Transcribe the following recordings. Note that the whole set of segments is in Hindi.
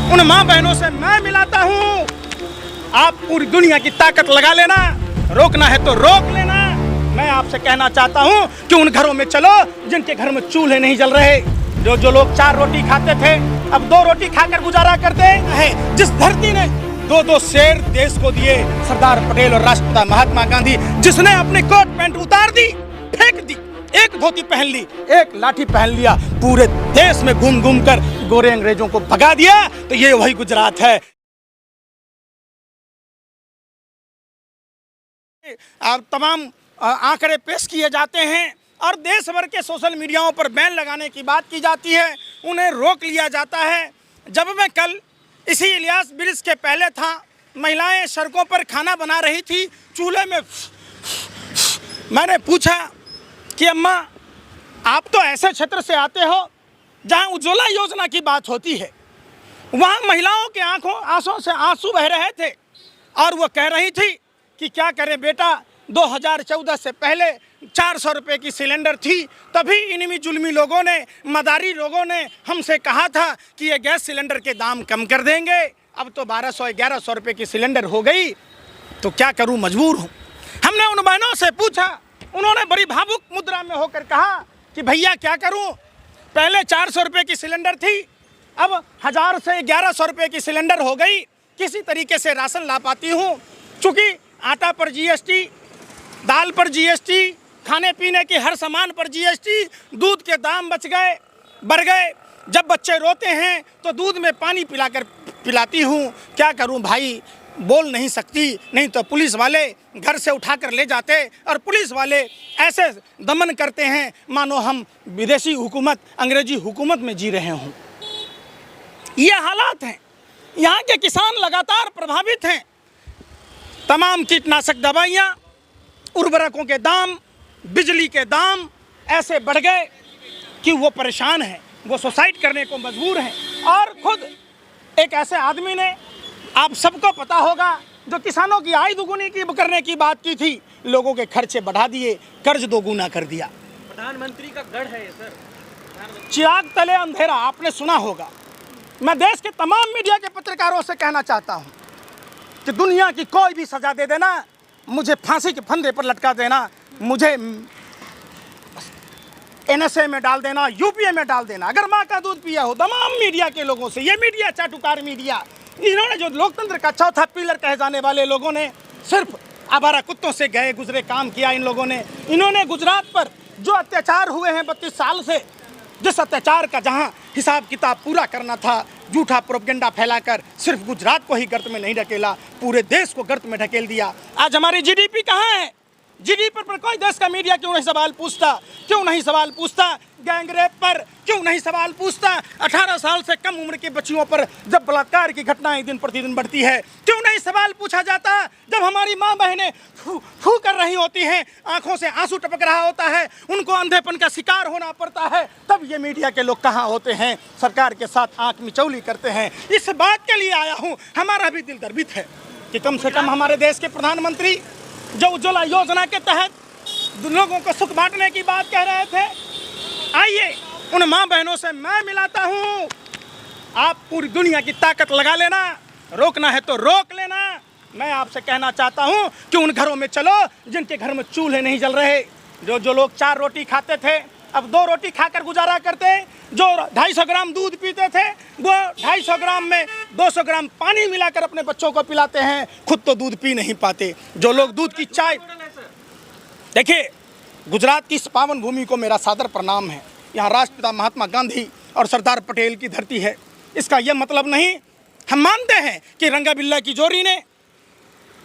उन माँ बहनों से मैं मिलाता हूँ। आप पूरी दुनिया की ताकत लगा लेना, रोकना है तो रोक लेना। मैं आपसे कहना चाहता हूँ कि उन घरों में चलो जिनके घर में चूल्हे नहीं जल रहे, जो लोग 4 रोटी खाते थे अब 2 रोटी खाकर गुजारा करते हैं। जिस धरती ने 2 शेर देश को दिए, सरदार पटेल और राष्ट्रपिता महात्मा गांधी, जिसने अपनी कोट पैंट उतार दी, फेंक दी, एक धोती पहन ली, एक लाठी पहन लिया, पूरे देश में घूम घूम कर गोरे अंग्रेजों को भगा दिया, तो ये वही गुजरात है। अब तमाम आंकड़े पेश किए जाते हैं और देश भर के सोशल मीडियाओं पर बैन लगाने की बात की जाती है, उन्हें रोक लिया जाता है। जब मैं कल इसी इलियास ब्रिज के पहले था, महिलाएं सड़कों पर खाना बना रही थी चूल्हे में, मैंने पूछा कि अम्मा आप तो ऐसे क्षेत्र से आते हो जहां उज्ज्वला योजना की बात होती है, वहां महिलाओं के आंखों से आंसू बह रहे थे और वो कह रही थी कि क्या करें बेटा, 2014 से पहले 400 रुपये की सिलेंडर थी, तभी इनमी जुल्मी लोगों ने, मदारी लोगों ने हमसे कहा था कि ये गैस सिलेंडर के दाम कम कर देंगे। अब तो 1200-1100 रुपये की सिलेंडर हो गई, तो क्या करूं, मजबूर हूं। हमने उन बहनों से पूछा, उन्होंने बड़ी भावुक मुद्रा में होकर कहा कि भैया क्या करूं, पहले 400 रुपये की सिलेंडर थी, अब 1000 से 1100 रुपये की सिलेंडर हो गई, किसी तरीके से राशन ला पाती हूँ। चूँकि आटा पर जीएसटी, दाल पर जीएसटी, खाने पीने के हर सामान पर जीएसटी, दूध के दाम बढ़ गए। जब बच्चे रोते हैं तो दूध में पानी पिलाती हूँ, क्या करूँ भाई, बोल नहीं सकती, नहीं तो पुलिस वाले घर से उठाकर ले जाते और पुलिस वाले ऐसे दमन करते हैं मानो हम विदेशी हुकूमत, अंग्रेजी हुकूमत में जी रहे हों। ये हालात हैं। यहाँ के किसान लगातार प्रभावित हैं। तमाम कीटनाशक दवाइयाँ, उर्वरकों के दाम, बिजली के दाम ऐसे बढ़ गए कि वो परेशान हैं, वो सुसाइड करने को मजबूर हैं। और खुद एक ऐसे आदमी ने, आप सबको पता होगा, जो किसानों की आय दुगुनी करने की बात की थी, लोगों के खर्चे बढ़ा दिए, कर्ज दोगुना कर दिया। प्रधानमंत्री का गढ़ है ये सर, चिराग तले अंधेरा, आपने सुना होगा। मैं देश के तमाम मीडिया के पत्रकारों से कहना चाहता हूँ कि दुनिया की कोई भी सजा दे देना, मुझे फांसी के फंदे पर लटका देना, मुझे एनएसए में डाल देना, यूपीए में डाल देना, अगर माँ का दूध पिया हो। तमाम मीडिया के लोगों से, ये मीडिया चाटुकार मीडिया, इन्होंने जो लोकतंत्र का चौथा पिलर कहे जाने वाले लोगों ने सिर्फ आवारा कुत्तों से गए गुजरे काम किया। इन्होंने गुजरात पर जो अत्याचार हुए हैं 32 साल से, जिस अत्याचार का जहां हिसाब किताब पूरा करना था, झूठा प्रोपगेंडा फैलाकर सिर्फ गुजरात को ही गर्त में नहीं ढकेला, पूरे देश को गर्त में ढकेल दिया। आज हमारी जीडीपी कहाँ है? जीडीपी पर कोई देश का मीडिया क्यों नहीं सवाल पूछता? गैंगरेप पर क्यों नहीं सवाल पूछता? 18 साल से कम उम्र की बच्चियों पर जब बलात्कार की घटनाएं दिन प्रतिदिन बढ़ती है, क्यों नहीं सवाल पूछा जाता? जब हमारी माँ बहनें फू कर रही होती हैं, आंखों से आंसू टपक रहा होता है, उनको अंधेपन का शिकार होना पड़ता है, तब ये मीडिया के लोग कहाँ होते हैं? सरकार के साथ आंख मिचौली करते हैं। इस बात के लिए आया हूँ, हमारा भी दिल गर्वित है कि कम से कम हमारे देश के प्रधानमंत्री जो उज्ज्वला योजना के तहत लोगों को सुख बांटने की बात कह रहे थे, आइए उन माँ बहनों से मैं मिलाता हूँ। आप पूरी दुनिया की ताकत लगा लेना, रोकना है तो रोक लेना। मैं आपसे कहना चाहता हूँ कि उन घरों में चलो जिनके घर में चूल्हे नहीं जल रहे, जो लोग 4 रोटी खाते थे अब 2 रोटी खाकर गुजारा करते, जो 250 ग्राम दूध पीते थे वो 250 ग्राम में 200 ग्राम पानी मिलाकर अपने बच्चों को पिलाते हैं, खुद तो दूध पी नहीं पाते। जो लोग दूध की चाय, देखिए गुजरात की इस पावन भूमि को मेरा सादर प्रणाम है। यहाँ राष्ट्रपिता महात्मा गांधी और सरदार पटेल की धरती है। इसका यह मतलब नहीं, हम मानते हैं कि रंगा बिल्ला की जोड़ी ने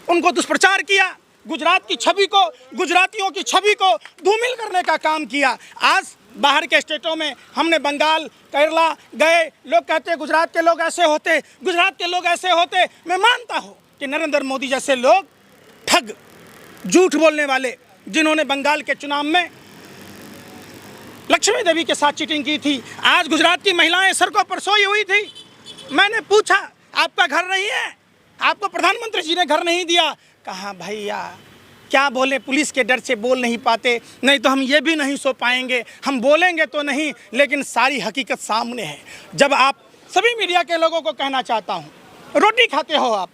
उनको दुष्प्रचार किया, गुजरात की छवि को, गुजरातियों की छवि को धूमिल करने का काम किया। आज बाहर के स्टेटों में हमने बंगाल, केरला गए, लोग कहते हैं गुजरात के लोग ऐसे होते, गुजरात के लोग ऐसे होते। मैं मानता हूँ कि नरेंद्र मोदी जैसे लोग ठग, झूठ बोलने वाले, जिन्होंने बंगाल के चुनाव में लक्ष्मी देवी के साथ चीटिंग की थी, आज गुजरात की महिलाएं सड़कों पर सोई हुई थी। मैंने पूछा आपका घर नहीं है, आपको प्रधानमंत्री जी ने घर नहीं दिया। कहा भैया क्या बोले, पुलिस के डर से बोल नहीं पाते, नहीं तो हम ये भी नहीं सो पाएंगे, हम बोलेंगे तो नहीं, लेकिन सारी हकीकत सामने है। जब आप सभी मीडिया के लोगों को कहना चाहता हूँ, रोटी खाते हो आप,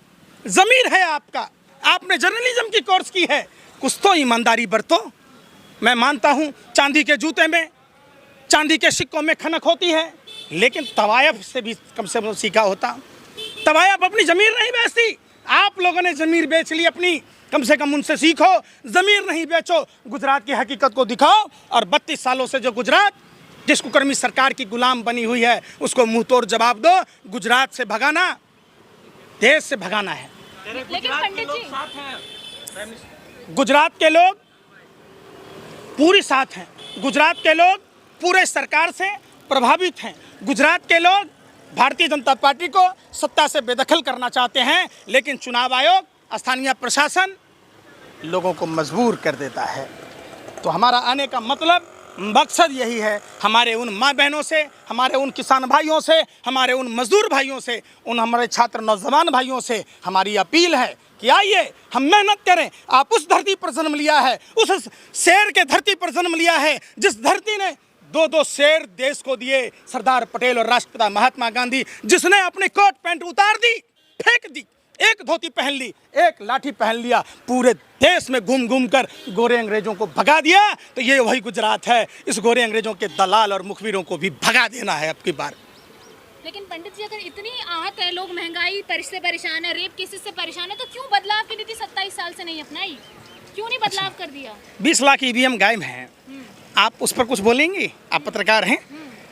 ज़मीर है आपका, आपने जर्नलिज्म की कोर्स की है, कुछ तो ईमानदारी बरतो। मैं मानता हूँ चांदी के जूते में, चांदी के सिक्कों में खनक होती है, लेकिन तवायफ से भी कम से कम सीखा होता। तवायफ अपनी ज़मीर नहीं बेचती, आप लोगों ने ज़मीर बेच ली अपनी, कम से कम उनसे सीखो, ज़मीर नहीं बेचो, गुजरात की हकीकत को दिखाओ। और 32 सालों से जो गुजरात जिस कुकर्मी सरकार की गुलाम बनी हुई है, उसको मुंह तोड़ जवाब दो। गुजरात से भगाना, देश से भगाना है। लेकिन पंडित जी, गुजरात के लोग पूरी साथ हैं, गुजरात के लोग पूरे सरकार से प्रभावित हैं, गुजरात के लोग भारतीय जनता पार्टी को सत्ता से बेदखल करना चाहते हैं, लेकिन चुनाव आयोग, स्थानीय प्रशासन लोगों को मजबूर कर देता है। तो हमारा आने का मतलब, मकसद यही है, हमारे उन माँ बहनों से, हमारे उन किसान भाइयों से, हमारे उन मजदूर भाइयों से, उन हमारे छात्र नौजवान भाइयों से हमारी अपील है कि आइए हम मेहनत करें। आप उस धरती पर जन्म लिया है, उस शेर के धरती पर जन्म लिया है जिस धरती ने 2-2 शेर देश को दिए, सरदार पटेल और राष्ट्रपिता महात्मा गांधी, जिसने अपनी कोट पैंट उतार दी, फेंक दी, एक धोती पहन ली, एक लाठी पहन लिया, पूरे देश में घूम घूम कर गोरे अंग्रेजों को भगा दिया। तो ये वही गुजरात है, इस गोरे अंग्रेजों के दलाल और मुखबिरों को भी भगा देना है अब की बार। लेकिन पंडित जी, अगर इतनी आहत है, लोग महंगाई से परेशान है, रेप केसेस से परेशान है, तो क्यों बदलाव की नीति 27 साल से नहीं अपनाई? क्यों नहीं बदलाव कर दिया? 20 लाख ईवीएम गायब हैं, आप उस पर कुछ बोलेंगे? आप पत्रकार हैं,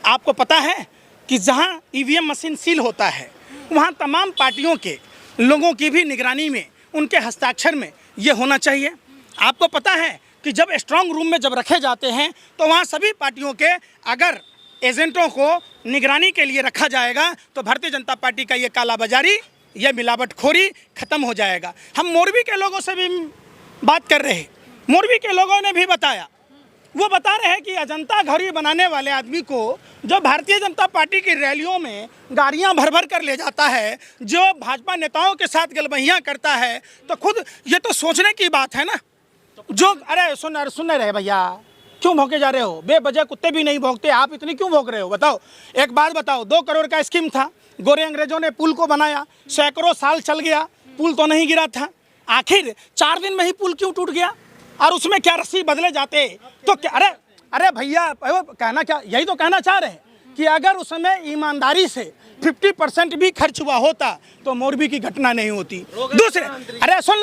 आपको पता है कि जहां ईवीएम मशीन सील होता है, वहां तमाम पार्टियों के लोगों की भी निगरानी में, उनके हस्ताक्षर में ये होना चाहिए। आपको पता है कि जब स्ट्रांग रूम में जब रखे जाते हैं, तो वहाँ सभी पार्टियों के अगर एजेंटों को निगरानी के लिए रखा जाएगा, तो भारतीय जनता पार्टी का ये कालाबाजारी, ये मिलावटखोरी खत्म हो जाएगा। हम मोरबी के लोगों से भी बात कर रहे हैं, मोरबी के लोगों ने भी बताया, वो बता रहे हैं कि अजंता घड़ी बनाने वाले आदमी को जो भारतीय जनता पार्टी की रैलियों में गाड़ियां भर भर कर ले जाता है, जो भाजपा नेताओं के साथ गलबहियां करता है, तो खुद ये तो सोचने की बात है ना। जो अरे सुन रहे भैया, क्यों भौंके जा रहे हो? बेवजह कुत्ते भी नहीं भौंकते, आप इतनी क्यों भौंक रहे हो? बताओ, एक बात बताओ, 2 करोड़ का स्कीम था, गोरे अंग्रेजों ने पुल को बनाया, सैकड़ों साल चल गया, पुल तो नहीं गिरा था, आखिर 4 दिन में ही पुल क्यों टूट गया? और उसमें क्या रस्सी बदले जाते तो क्या? अरे भैया, कहना क्या, यही तो कहना चाह रहे हैं कि अगर उस समय ईमानदारी से 50% भी खर्च हुआ होता तो मोरबी की घटना नहीं होती। दूसरे, अरे सुन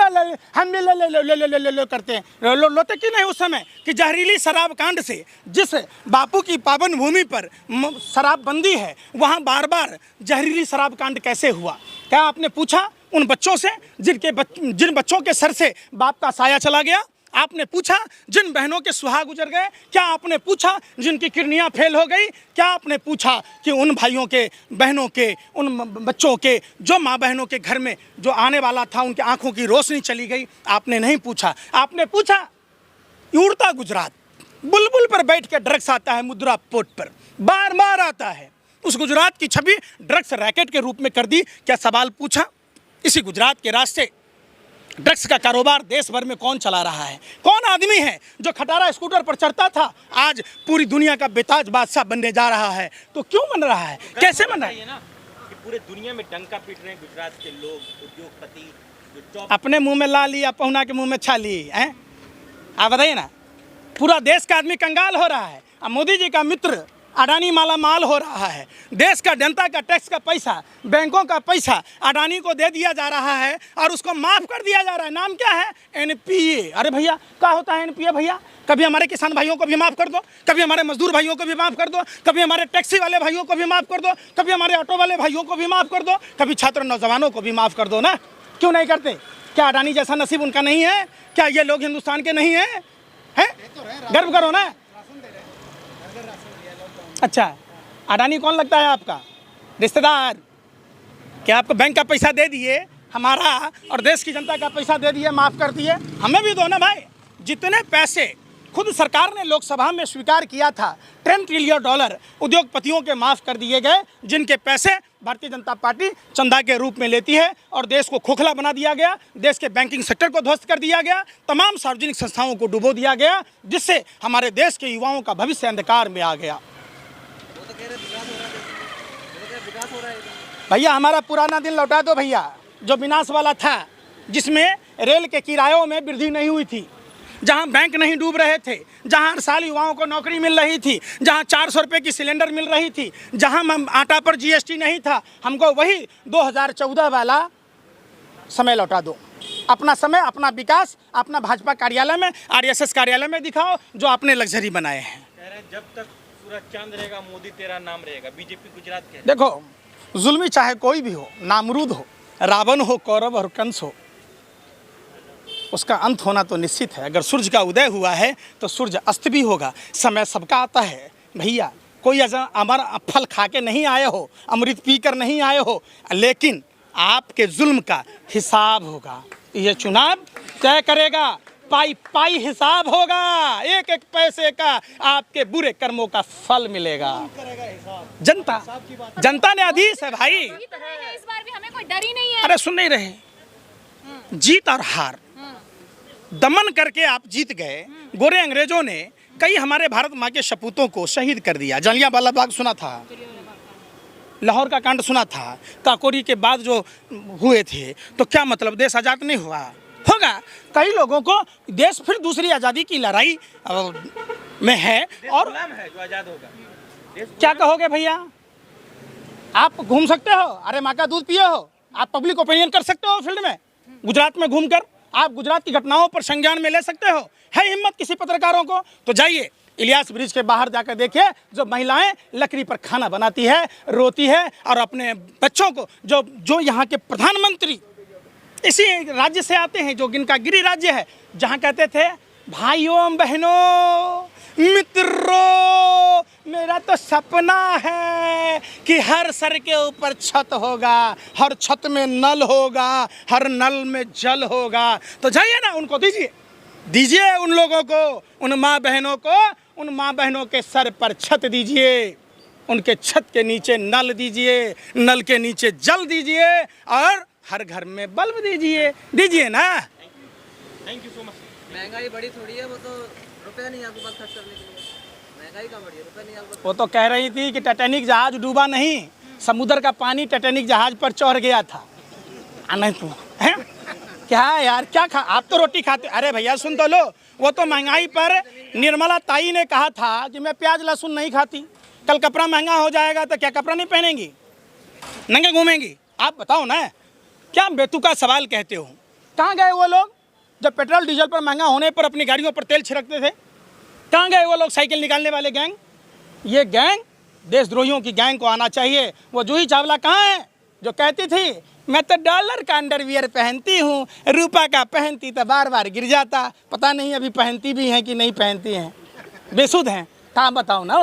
हम ले करते हैं, लोते क्यों नहीं उस समय कि जहरीली शराब कांड से जिस बापू की पावन भूमि पर शराबबंदी है, वहाँ बार बार जहरीली शराब कांड कैसे हुआ? क्या आपने पूछा उन बच्चों से जिन बच्चों के सर से बाप का साया चला गया? आपने पूछा जिन बहनों के सुहाग गुजर गए? क्या आपने पूछा जिनकी किडनियां फेल हो गई? क्या आपने पूछा कि उन भाइयों के, बहनों के, उन बच्चों के, जो माँ बहनों के घर में जो आने वाला था, उनके आंखों की रोशनी चली गई? आपने नहीं पूछा। आपने पूछा उड़ता गुजरात, बुलबुल पर बैठ के ड्रग्स आता है मुद्रा पोर्ट पर, बार बार आता है, उस गुजरात की छवि ड्रग्स रैकेट के रूप में कर दी। क्या सवाल पूछा इसी गुजरात के रास्ते ड्रग्स का कारोबार देश भर में कौन चला रहा है? कौन आदमी है जो खटारा स्कूटर पर चढ़ता था, आज पूरी दुनिया का बेताज बादशाह बनने जा रहा है? तो क्यों बन रहा है, कैसे बन रहा है? ना कि पूरे दुनिया में डंका पीट रहे हैं गुजरात के लोग, उद्योगपति, जो जॉब अपने मुंह में ला लिया, पहुना के मुंह में छा ली है। आप बताइए ना, पूरा देश का आदमी कंगाल हो रहा है। अब मोदी जी का मित्र अडानी माला माल हो रहा है, देश का जनता का टैक्स का पैसा, बैंकों का पैसा अडानी को दे दिया जा रहा है और उसको माफ़ कर दिया जा रहा है। नाम क्या है? एनपीए। अरे भैया, क्या होता है एनपीए भैया? कभी हमारे किसान भाइयों को भी माफ़ कर दो, कभी हमारे मजदूर भाइयों को भी माफ़ कर दो, कभी हमारे टैक्सी वाले भाइयों को भी माफ़ कर दो, कभी हमारे ऑटो वाले भाइयों को भी माफ़ कर दो, कभी छात्र नौजवानों को भी माफ़ कर दो ना। क्यों नहीं करते? क्या अडानी जैसा नसीब उनका नहीं है? क्या ये लोग हिंदुस्तान के नहीं हैं? गर्व करो ना। अच्छा, अडानी कौन लगता है आपका? रिश्तेदार? क्या आपको बैंक का पैसा दे दिए, हमारा और देश की जनता का पैसा दे दिए, माफ़ कर दिए? हमें भी दो ना भाई। जितने पैसे खुद सरकार ने लोकसभा में स्वीकार किया था, 10 ट्रिलियन डॉलर उद्योगपतियों के माफ़ कर दिए गए, जिनके पैसे भारतीय जनता पार्टी चंदा के रूप में लेती है, और देश को खोखला बना दिया गया, देश के बैंकिंग सेक्टर को ध्वस्त कर दिया गया, तमाम सार्वजनिक संस्थाओं को डुबो दिया गया, जिससे हमारे देश के युवाओं का भविष्य अंधकार में आ गया। हो रहा है? भैया हमारा पुराना दिन लौटा दो भैया, जो विनाश वाला था, जिसमें रेल के किरायों में वृद्धि नहीं हुई थी, जहां बैंक नहीं डूब रहे थे, जहां हर साल युवाओं को नौकरी मिल रही थी, जहां 400 रुपये की सिलेंडर मिल रही थी, जहां आटा पर जीएसटी नहीं था। हमको वही 2014 वाला समय लौटा दो। अपना समय, अपना विकास, अपना भाजपा कार्यालय में, आरएसएस कार्यालय में दिखाओ, जो आपने लग्जरी बनाए हैं। कह रहे हैं जब तक सूरज चांद रहेगा मोदी तेरा नाम रहेगा। बीजेपी गुजरात के देखो, जुल्मी चाहे कोई भी हो, नामरूद हो, रावण हो, कौरव और कंस हो, उसका अंत होना तो निश्चित है। अगर सूर्य का उदय हुआ है तो सूर्य अस्त भी होगा। समय सबका आता है भैया। कोई ऐसा अमर फल खा के नहीं आए हो, अमृत पी कर नहीं आए हो, लेकिन आपके जुल्म का हिसाब होगा। ये चुनाव तय करेगा, पाई पाई हिसाब होगा। एक एक पैसे का आपके बुरे कर्मों का फल मिलेगा। जनता ने आदेश है भाई। इस बार भी हमें कोई डर ही नहीं है। अरे सुन नहीं रहे, जीत और हार दमन करके आप जीत गए। गोरे अंग्रेजों ने कई हमारे भारत माँ के सपूतों को शहीद कर दिया। जलियांवाला बाग सुना था, लाहौर का कांड सुना था, काकोरी के बाद जो हुए थे, तो क्या मतलब देश आज़ाद नहीं हुआ? होगा। कई लोगों को देश फिर दूसरी आज़ादी की लड़ाई में है। और गुलाम है जो आजाद होगा। क्या कहोगे भैया? आप घूम सकते हो, अरे माँ का दूध पिए हो, आप पब्लिक ओपिनियन कर सकते हो फील्ड में, गुजरात में घूमकर आप गुजरात की घटनाओं पर संज्ञान में ले सकते हो। है हिम्मत किसी पत्रकारों को तो जाइए इलियास ब्रिज के बाहर जाकर देखिए, जो महिलाएं लकड़ी पर खाना बनाती है, रोती है, और अपने बच्चों को, जो यहाँ के प्रधानमंत्री इसी राज्य से आते हैं, जो जिनका गिरि राज्य है, जहाँ कहते थे भाइयों बहनों मित्रों, मेरा तो सपना है कि हर सर के ऊपर छत होगा, हर छत में नल होगा, हर नल में जल होगा। तो जाइए ना, उनको दीजिए उन लोगों को, उन माँ बहनों को, उन माँ बहनों के सर पर छत दीजिए, उनके छत के नीचे नल दीजिए, नल के नीचे जल दीजिए, और हर घर में बल्ब दीजिए ना। Thank you so much. महंगाई बड़ी थोड़ी है, वो तो रुपया नहीं आपके पास खर्च करने के लिए। महंगाई कहाँ बढ़ी है? रुपया नहीं आपके पास। वो तो कह रही थी कि टाइटैनिक जहाज डूबा नहीं, समुद्र का पानी टाइटैनिक जहाज पर चढ़ गया था। नहीं तो है क्या यार, क्या खा, आप तो रोटी खाते। अरे भैया सुन तो लो, वो तो महंगाई पर निर्मला ताई ने कहा था कि मैं प्याज लहसुन नहीं खाती। कल कपड़ा महंगा हो जाएगा तो क्या कपड़ा नहीं पहनेंगी, नंगे घूमेंगी? आप बताओ ना, क्या बेतुका सवाल कहते हो? कहाँ गए वो लोग जब पेट्रोल डीजल पर महंगा होने पर अपनी गाड़ियों पर तेल छिड़कते थे? कहाँ गए वो लोग साइकिल निकालने वाले गैंग? ये गैंग देशद्रोहियों की गैंग को आना चाहिए। वो जूही चावला कहाँ है जो कहती थी मैं तो डॉलर का अंडरवियर पहनती हूँ, रुपया का पहनती तो बार बार गिर जाता। पता नहीं अभी पहनती भी हैं कि नहीं पहनती हैं, बेसुध हैं। कहाँ बताओ ना।